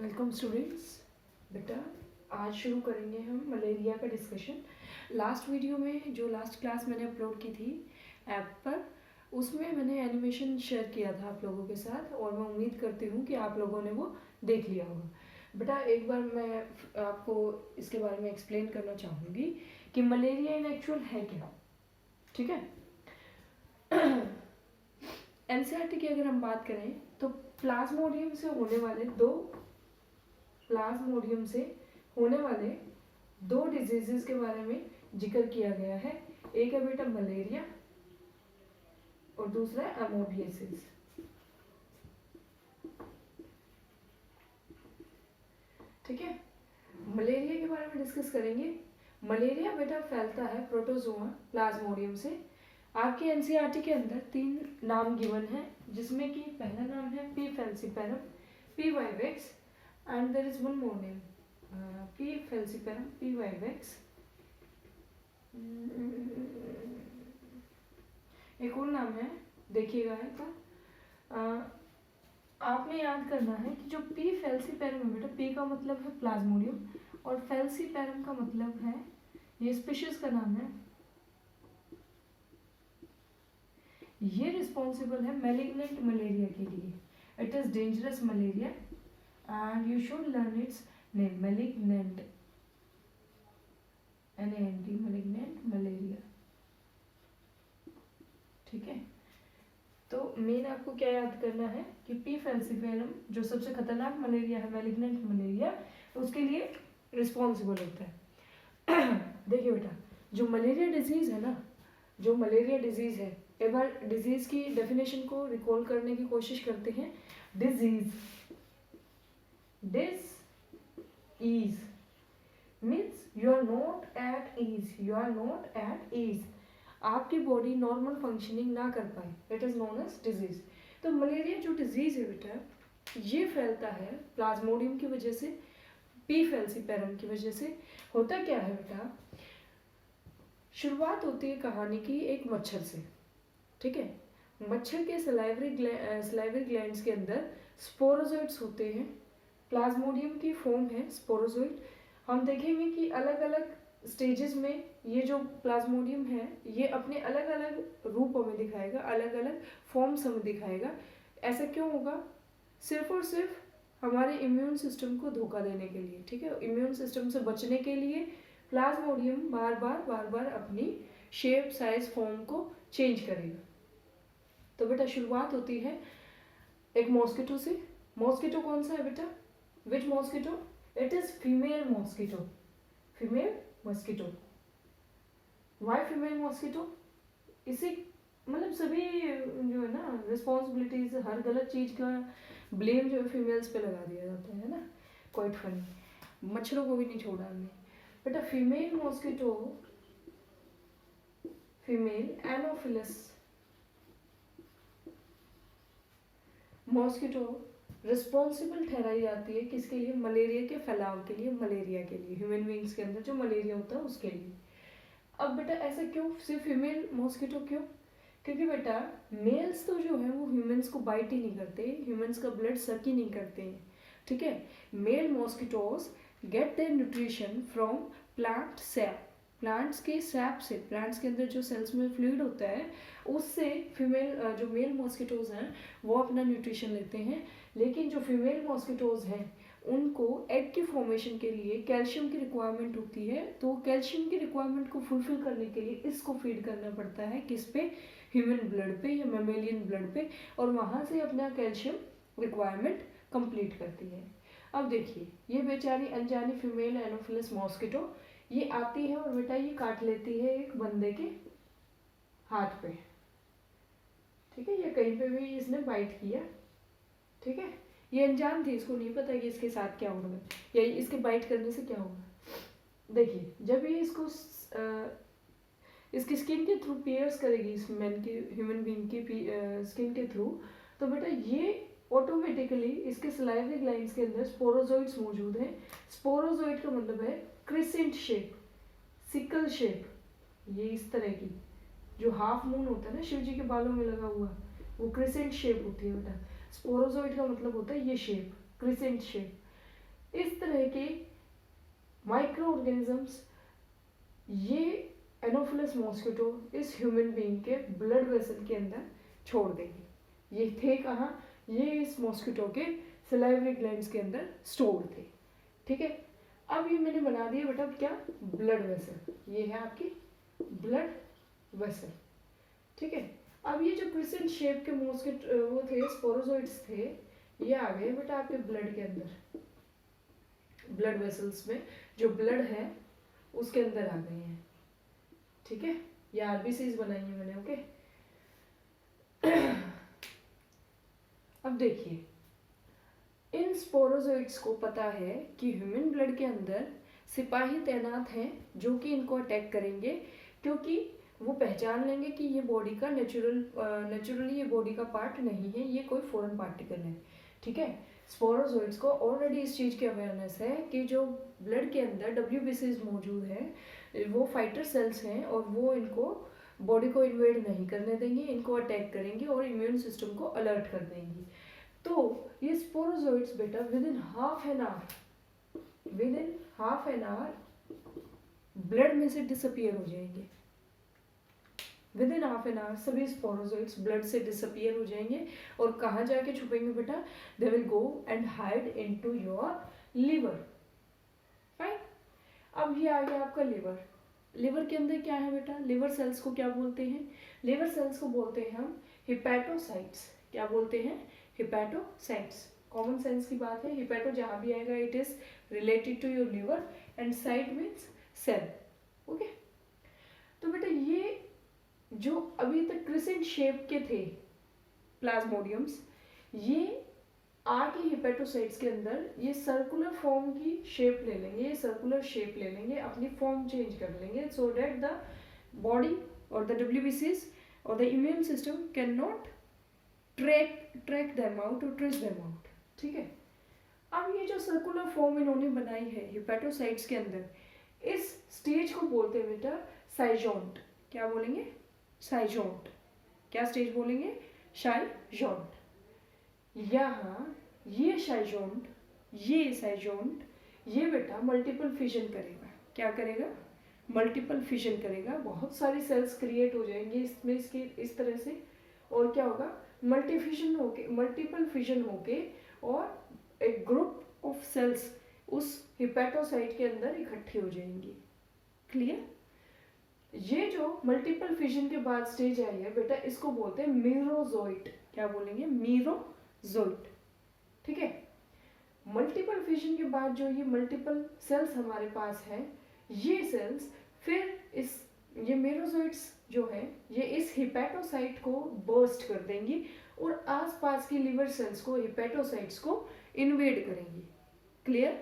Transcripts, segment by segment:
Welcome students. बेटा आज शुरू करेंगे हम मलेरिया का डिस्कशन। लास्ट वीडियो में जो लास्ट क्लास मैंने अपलोड की थी ऐप पर, उसमें मैंने एनिमेशन शेयर किया था आप लोगों के साथ और मैं उम्मीद करती हूँ कि आप लोगों ने वो देख लिया होगा। बेटा एक बार मैं आपको इसके बारे में एक्सप्लेन करना चाहूँगी कि मलेरिया इन एक्चुअल है क्या। ठीक है। एनसीईआरटी की अगर हम बात करें तो प्लाज्मोडियम से होने वाले दो डिजीजेस के बारे में जिक्र किया गया है। एक है बेटा मलेरिया और दूसरा है एमोबियसिस। ठीक है। मलेरिया के बारे में डिस्कस करेंगे। मलेरिया बेटा फैलता है प्रोटोजोआ प्लाज्मोडियम से। आपके एनसीईआरटी के अंदर 3 नाम गिवन है, जिसमें कि पहला नाम है P falciparum, P vivax and there is one more name P falciparum, P vivax. एक और नाम है, देखिएगा एक बार। आपने याद करना है कि जो पी फैल्सीपेरम है बेटा, पी का मतलब है प्लाज्मोडियम और फैल्सीपेरम का मतलब है, ये स्पीशीज का नाम है, ये रिस्पॉन्सिबल है मैलिग्नेंट मलेरिया के लिए। It is dangerous malaria and you should learn it's name, malignant, NANT, malignant malaria. ठीक है। तो मेन आपको क्या याद करना है कि पी फैल्सीपेरम जो सबसे खतरनाक मलेरिया है, मैलिग्नेंट मलेरिया, उसके लिए रिस्पॉन्सिबल होता है। देखिए बेटा, जो मलेरिया डिजीज है ना, जो मलेरिया डिजीज है, एक बार डिजीज की डेफिनेशन को रिकॉल करने की कोशिश करते हैं। Disease means you are not at ease, आपकी बॉडी नॉर्मल फंक्शनिंग ना कर पाए, it is known as disease. तो मलेरिया जो डिजीज है बेटा, ये फैलता है प्लाज्मोडियम की वजह से, पी फैल्सीपेरम की वजह से। होता क्या है बेटा, शुरुआत होती है कहानी की एक मच्छर से। ठीक है। मच्छर के सलाइवरी ग्लैंड्स के अंदर स्पोरोजोइट्स होते हैं। प्लाज्मोडियम की फॉर्म है स्पोरोजोइट। हम देखेंगे कि अलग अलग स्टेजेस में ये जो प्लाज्मोडियम है, ये अपने अलग अलग रूप हमें दिखाएगा, अलग अलग फॉर्म्स हमें दिखाएगा। ऐसा क्यों होगा? सिर्फ और सिर्फ हमारे इम्यून सिस्टम को धोखा देने के लिए। ठीक है। इम्यून सिस्टम से बचने के लिए प्लाज्मोडियम बार बार अपनी शेप, साइज, फॉर्म को चेंज करेगा। तो बेटा शुरुआत होती है एक मॉस्किटो से। मॉस्किटो कौन सा है बेटा? Which mosquito? It is female mosquito. Female mosquito. Why female mosquito? इसी मतलब सभी जो है ना रिस्पॉन्सिबिलिटीज, हर गलत चीज का ब्लेम जो है फीमेल्स पे लगा दिया जाता है ना। Quite funny. मच्छरों को भी नहीं छोड़ा हमने बेटा। Female mosquito, female Anopheles mosquito responsible ठहराई जाती है किसके लिए? मलेरिया के फैलाव के लिए, मलेरिया के लिए, ह्यूमन बींग्स के अंदर जो मलेरिया होता है उसके लिए। अब बेटा ऐसा क्यों सिर्फ फीमेल मॉस्किटो क्यों? क्योंकि बेटा मेल्स तो जो है वो ह्यूमंस को बाइट ही नहीं करते, ह्यूमंस का ब्लड सक ही नहीं करते हैं। ठीक है। Male mosquitoes get their nutrition from plant sap, plants के सैप से, प्लांट्स के अंदर जो सेल्स में फ्लूइड होता है उससे फीमेल जो मेल मॉस्किटोज हैं वो अपना न्यूट्रिशन लेते हैं। लेकिन जो फीमेल मॉस्किटोज हैं उनको एग की फॉर्मेशन के लिए कैल्शियम की रिक्वायरमेंट होती है। तो कैल्शियम की रिक्वायरमेंट को फुलफिल करने के लिए इसको फीड करना पड़ता है किस पे? ह्यूमन ब्लड पे या मेमेलियन ब्लड पे, और वहाँ से अपना कैल्शियम रिक्वायरमेंट कंप्लीट करती है। अब देखिए ये बेचारी अनजानी फीमेल एनोफिलस मॉस्किटो ये आती है और बेटा ये काट लेती है एक बंदे के हाथ पे। ठीक है। ये कहीं पे भी इसने बाइट किया। ठीक है। ये अनजान थी, इसको नहीं पता कि इसके साथ क्या होगा या इसके बाइट करने से क्या होगा। देखिए जब ये इसको इसकी स्किन के थ्रू पियर्स करेगी, इस मैन की, ह्यूमन बीइंग की स्किन के थ्रू, तो बेटा ये ऑटोमेटिकली इसके सलाइवरी ग्लैंड्स के अंदर स्पोरोजोइट्स मौजूद हैं। स्पोरोजोइट का मतलब है क्रिसेंट शेप, सिकल शेप, ये इस तरह की जो हाफ मून होता है ना शिव जी के बालों में लगा हुआ, वो क्रिसेंट शेप होती है बेटा। स्पोरोजोइट का मतलब होता है ये शेप, क्रिसेंट शेप। इस तरह के माइक्रो ऑर्गेनिजम्स ये एनोफिलस मॉस्किटो इस ह्यूमन बीइंग के ब्लड वेसल के अंदर छोड़ देंगे। ये थे कहाँ, ये इस मॉस्किटो के सलाइवरी ग्लैंड्स के अंदर स्टोर थे। ठीक है, अब ये मैंने बना दिया बेटा क्या, ब्लड वेसल, ये है आपकी ब्लड वेसल। ठीक है, अब ये जो क्रिसेंट शेप के मॉस्किट वो थे स्पोरोजोइड्स थे, ये आ गए बेटा आपके ब्लड के अंदर, ब्लड वेसल्स में जो ब्लड है उसके अंदर आ गए हैं। ठीक है, ये आरबीसीज बनाई है मैंने। ओके, अब देखिए, इन स्पोरोजोइड्स को पता है कि ह्यूमन ब्लड के अंदर सिपाही तैनात हैं जो कि इनको अटैक करेंगे, क्योंकि वो पहचान लेंगे कि ये बॉडी का नेचुरली ये बॉडी का पार्ट नहीं है, ये कोई फॉरेन पार्टिकल है। ठीक है, स्पोरोजोइड्स को ऑलरेडी इस चीज़ की अवेयरनेस है कि जो ब्लड के अंदर डब्ल्यूबीसीज मौजूद है वो फाइटर सेल्स हैं और वो इनको बॉडी को इन्वेड नहीं करने देंगे, इनको अटैक करेंगे और इम्यून सिस्टम को अलर्ट कर देंगी। तो ये स्पोरोजोइड्स बेटा with in half an hour blood में से डिसअपियर हो जाएंगे। With in half an hour सभी स्पोरोजोइड्स ब्लड से डिसअपियर हो जाएंगे और कहाँ जाके छुपेंगे बेटा, they will go and hide into your liver. Fine, अब ये आ गया आपका लिवर। लिवर के अंदर क्या है बेटा, लिवर सेल्स को क्या बोलते हैं, लिवर सेल्स को बोलते हैं हम हिपैटोसाइट्स। क्या बोलते हैं, हिपैटोसाइट्स। कॉमन सेंस की बात है, हिपैटो जहाँ भी आएगा it is related to your liver and cyte means cell. Okay, तो बेटा ये जो अभी तक क्रिसेंट शेप के थे प्लाज्मोडियम्स, ये आके हिपैटोसाइट्स के अंदर ये सर्कुलर फॉर्म की शेप ले लेंगे, ये सर्कुलर शेप ले लेंगे, अपनी फॉर्म चेंज कर लेंगे, सो दैट द बॉडी और द डब्ल्यूबीसीज और the immune system can not track them out और ट्रेस देम आउट। ठीक है, अब ये जो सर्कुलर फॉर्म इन्होंने बनाई है हिपैटोसाइट्स के अंदर, इस स्टेज को बोलते हैं बेटा साइजोंट। क्या बोलेंगे, साइजोंट। क्या स्टेज बोलेंगे, साइजोंट। यहाँ ये साइजोंट, ये बेटा मल्टीपल फिजन करेगा। क्या करेगा, मल्टीपल फिजन करेगा, बहुत सारी सेल्स क्रिएट हो जाएंगे इसमें, इसके इस तरह से, और क्या होगा, मल्टीपल फिजन होके और एक ग्रुप ऑफ सेल्स उस हिपैटोसाइट के अंदर इकट्ठी हो जाएंगी। क्लियर, ये जो मल्टीपल फिजन के बाद स्टेज आई है बेटा, इसको बोलते हैं मीरोजोइट। क्या बोलेंगे, मीरोजोइट। ठीक है, मल्टीपल फिजन के बाद जो ये मल्टीपल सेल्स हमारे पास है, ये सेल्स फिर ये मीरोजोइट्स जो है ये इस हिपैटोसाइट को बर्स्ट कर देंगी और आसपास की लिवर सेल्स को, हिपैटोसाइट्स को इन्वेड करेंगी। क्लियर,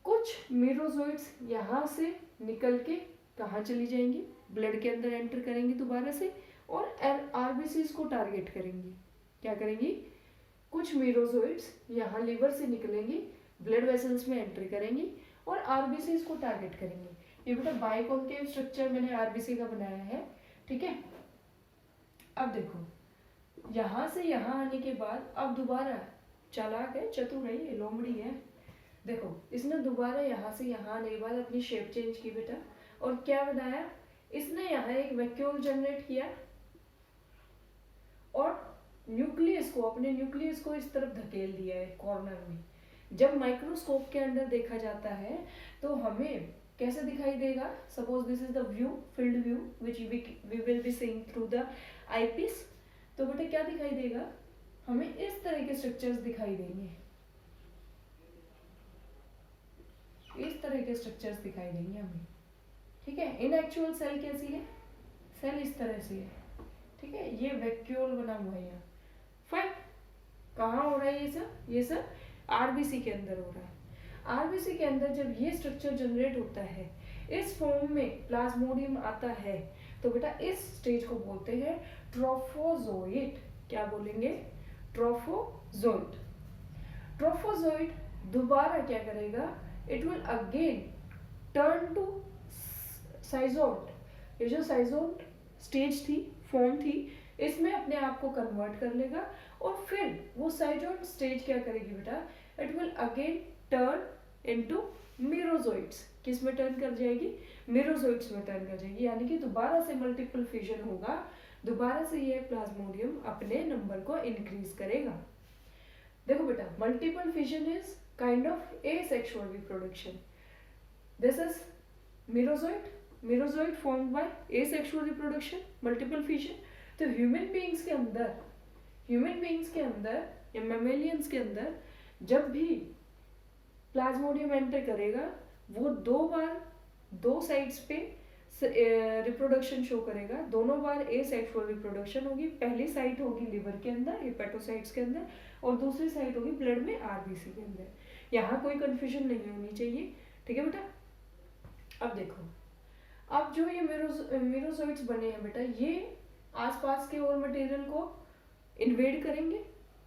कुछ मीरोजोइट्स यहाँ से निकल के कहाँ चली जाएंगी, ब्लड के अंदर एंटर करेंगी दोबारा से और आरबीसीज को टारगेट करेंगी। क्या करेंगी, कुछ मीरोजोइट्स यहाँ लिवर से निकलेंगी, ब्लड वेसल्स में एंट्री करेंगी और आरबीसीज को टारगेट करेंगी। ये बेटा बाइकॉन्केव स्ट्रक्चर मैंने आरबीसी का बनाया है। ठीक है, अब देखो यहाँ से यहाँ आने के बाद अब दोबारा चालाक है, चतुर है, ये लोमड़ी है। देखो इसने दोबारा यहाँ से यहाँ आने के बाद अपनी शेप चेंज की बेटा, और क्या बनाया, इसने यहाँ एक वैक्यूल जनरेट किया और न्यूक्लियस को, अपने न्यूक्लियस को इस तरफ धकेल दिया है कॉर्नर में। जब माइक्रोस्कोप के अंदर देखा जाता है तो हमें कैसे दिखाई देगा, suppose this is the view, field view which we will be seeing through the eyepiece. तो बेटा क्या दिखाई देगा, हमें इस तरह के स्ट्रक्चर्स दिखाई देंगे, इस तरह के स्ट्रक्चर्स दिखाई देंगे हमें। ठीक है, इन एक्चुअल सेल कैसी है, सेल इस तरह से है। ठीक है, ये वैक्यूल बना हुआ है यहाँ। फाइन, कहाँ हो रहा है ये सब आरबीसी के अंदर हो रहा है। आरबीसी के अंदर जब ये स्ट्रक्चर जनरेट होता है, इस फॉर्म में प्लाज्मोडियम आता है, तो बेटा इस स्टेज को बोलते हैं ट्रोफोजोइट। क्या बोलेंगे, ट्रोफोजोइट। ट्रोफोजोइट दोबारा क्या करेगा, it will again turn to साइजोट। ये जो साइजोट स्टेज थी, फॉर्म थी, इसमें अपने आप को कन्वर्ट कर लेगा और फिर वो साइजोट स्टेज क्या करेगी बेटा, it will again turn into merozoites. किस में टर्न कर जाएगी? मीरोजोइट्स में टर्न कर जाएगी, यानी कि दोबारा से मल्टीपल फिजन होगा, दोबारा से ये प्लाज्मोडियम अपने नंबर को इंक्रीज करेगा। देखो बेटा, multiple fission is kind of asexual reproduction. This is merozoite formed by asexual reproduction, multiple fission. तो ह्यूमन बीइंग्स के अंदर या मैमेलियंस के अंदर जब भी प्लाज्मोडियम एंटर करेगा, वो दो साइड्स पे रिप्रोडक्शन शो करेगा। दोनों बार एसेक्सुअल रिप्रोडक्शन होगी। पहली साइट होगी लिवर के अंदर, हेपेटोसाइट्स के अंदर, और दूसरी साइट होगी ब्लड में, आरबीसी के अंदर। यहाँ कोई कंफ्यूजन नहीं होनी चाहिए, ठीक है बेटा। अब देखो, अब जो ये मीरोजोइट्स बने हैं बेटा, ये आसपास के और मटेरियल को इन्वेड करेंगे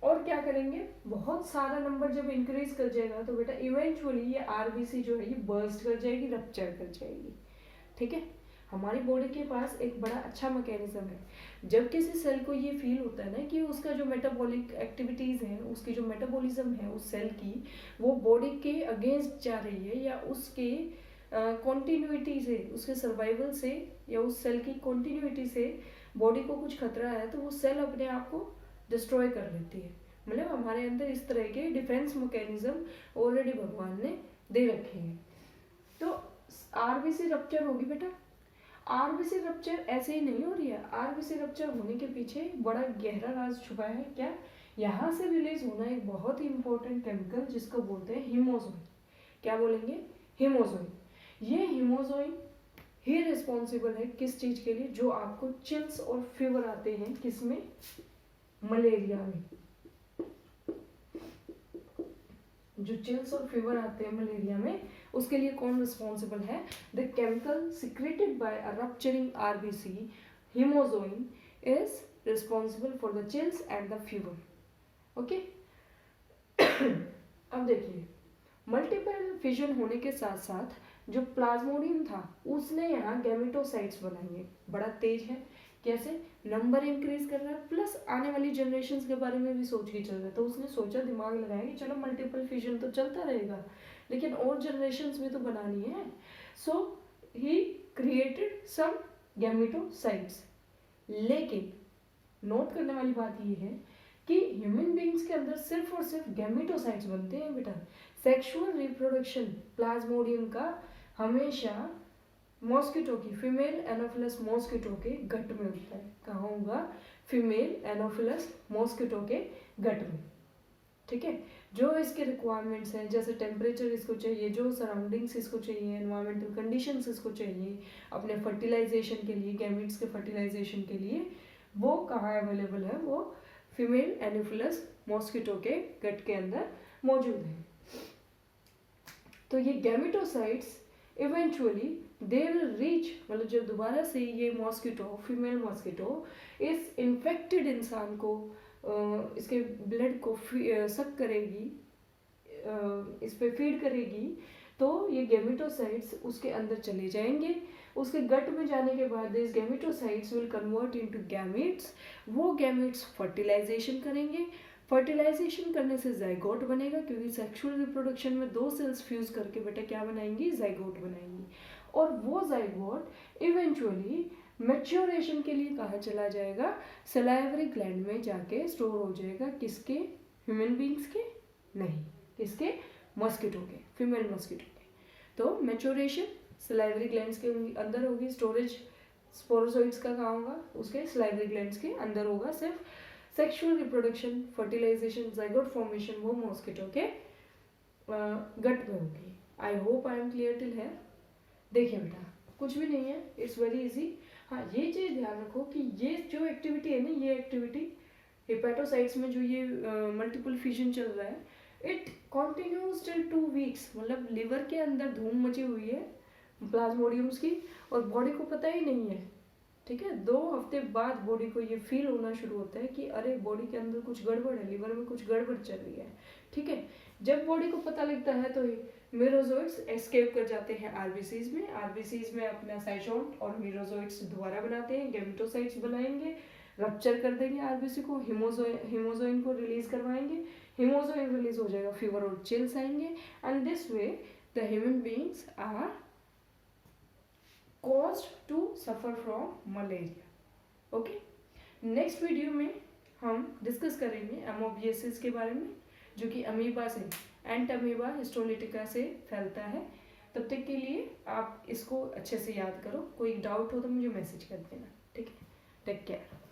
और क्या करेंगे, बहुत सारा नंबर जब इंक्रीज कर जाएगा तो बेटा इवेंचुअली ये आरबीसी जो है ये बर्स्ट कर जाएगी, रप्चर कर जाएगी, ठीक है। हमारी बॉडी के पास एक बड़ा अच्छा मैकेनिज्म है। जब किसी सेल को ये फील होता है ना कि उसका जो मेटाबॉलिक एक्टिविटीज है, उसकी जो मेटाबॉलिज्म है उस सेल की, वो बॉडी के अगेंस्ट जा रही है, या उसके कॉन्टिन्यूटी से, उसके सर्वाइवल से, या उस सेल की कॉन्टिन्यूटी से बॉडी को कुछ खतरा है, तो वो सेल अपने आप को डिस्ट्रॉय कर लेती है। मतलब हमारे अंदर इस तरह के डिफेंस मैकेनिज्म ऑलरेडी भगवान ने दे रखे हैं। तो आरबीसी रप्चर होगी बेटा। आरबीसी रप्चर ऐसे ही नहीं हो रही है, आरबीसी रप्चर होने के पीछे बड़ा गहरा राज छुपा है। क्या? यहाँ से रिलीज होना एक बहुत ही इंपॉर्टेंट केमिकल जिसको बोलते हैं हीमोजोइन। क्या बोलेंगे? हीमोजोइन। ये हीमोजोइन ही रिस्पॉन्सिबल है किस चीज के लिए? जो आपको चिल्स और फीवर आते हैं, किसमें? मलेरिया में। जो चिल्स और फीवर आते हैं मलेरिया में, उसके लिए कौन रिस्पॉन्सिबल है? The chemical secreted by a rupturing RBC, hemozoin, is responsible for the chills and the fever. Okay. अब देखिए, मल्टीपल फिजन होने के साथ साथ जो प्लाज्मोडियम था उसने यहाँ गैमेटोसाइट्स बनाई है। बड़ा तेज है। कैसे? नंबर इंक्रीज कर रहा है, प्लस आने वाली जनरेशन्स के बारे में भी सोच के चल रहा है। तो उसने सोचा, दिमाग लगाया कि चलो मल्टीपल फिजन तो चलता रहेगा, लेकिन और जनरेशन्स भी तो बनानी है। सो ही क्रिएटेड सम गैमेटोसाइट्स। लेकिन नोट करने वाली बात यह है कि ह्यूमन बीइंग्स के अंदर सिर्फ और सिर्फ गैमेटोसाइट्स बनते हैं बेटा। सेक्सुअल रिप्रोडक्शन प्लाज्मोडियम का हमेशा मॉस्किटो की, फीमेल एनोफिलस मॉस्किटो के गट में होता है। कहाँ होगा? फीमेल एनोफिलस मॉस्किटो के गट में, ठीक है। जो इसके रिक्वायरमेंट्स हैं, जैसे टेम्परेचर इसको चाहिए, जो सराउंडिंग्स इसको चाहिए, एनवायरमेंटल कंडीशंस इसको चाहिए अपने फर्टिलाइजेशन के लिए, गैमेट्स के फर्टिलाइजेशन के लिए, वो कहाँ अवेलेबल है? वो फीमेल एनोफिलस मॉस्किटो के गट के अंदर मौजूद है। तो ये gametocytes eventually they will reach, मतलब जब दोबारा से ये मॉस्किटो, फीमेल मॉस्किटो इस इन्फेक्टेड इंसान को, इसके ब्लड को सक करेगी, इस पे फीड करेगी, तो ये गैमेटोसाइट्स उसके अंदर चले जाएंगे। उसके गट में जाने के बाद this gametocytes will convert into gametes. वो गैमेट्स फर्टिलाइजेशन करेंगे। फर्टिलाइजेशन करने से जाइगोट बनेगा, क्योंकि सेक्सुअल रिप्रोडक्शन में दो सेल्स फ्यूज करके बेटा क्या बनाएंगी? जाइगोट बनाएंगी। और वो जाइगोट इवेंचुअली मैच्योरेशन के लिए कहाँ चला जाएगा? सलाइवरी ग्लैंड में जाके स्टोर हो जाएगा। किसके? ह्यूमन बीइंग्स के नहीं, किसके? मॉस्किटो के, फीमेल मॉस्किटो के। तो मैच्योरेशन सलाइवरी ग्लैंड्स के अंदर होगी, स्टोरेज स्पोरोजोइट्स का कहाँ होगा? उसके सलाइवरी ग्लैंड्स के अंदर होगा। सिर्फ sexual reproduction, fertilization, zygote formation वो मॉस्किटो के गट में होगी। I hope I am clear till है। देखिए बेटा, कुछ भी नहीं है, इट्स वेरी इजी। हाँ, ये चीज़ ध्यान रखो कि ये जो एक्टिविटी है ना, ये एक्टिविटी हेपेटोसाइट्स में जो ये मल्टीपल फिजन चल रहा है, इट कॉन्टिन्यूज टिल 2 वीक्स। मतलब लिवर के अंदर धूम मची हुई है प्लाज्मोडियम्स की, और बॉडी को पता ही नहीं है, ठीक है। 2 हफ्ते बाद बॉडी को ये फील होना शुरू होता है कि अरे बॉडी के अंदर कुछ गड़बड़ है, लिवर में कुछ गड़बड़ चल रही है, ठीक है। जब बॉडी को पता लगता है तो मीरोजोइट्स एस्केप कर जाते हैं आरबीसीज में। आरबीसीज में अपना साइटोन और मीरोजोइट्स दोबारा बनाते हैं, गैमेटोसाइट्स बनाएंगे, रप्चर कर देंगे आरबीसी को, हीमोजोइन को रिलीज करवाएंगे, हीमोजोइन रिलीज हो जाएगा, फीवर और चिल्स आएंगे, and this way the human beings are caused to suffer from malaria. Okay, next video में हम डिस्कस करेंगे एमोबियासिस के बारे में, जो कि अमीबा से, एंट अमीबा हिस्टोलिटिका से फैलता है। तब तक के लिए आप इसको अच्छे से याद करो, कोई डाउट हो तो मुझे मैसेज कर देना, ठीक है। Take care.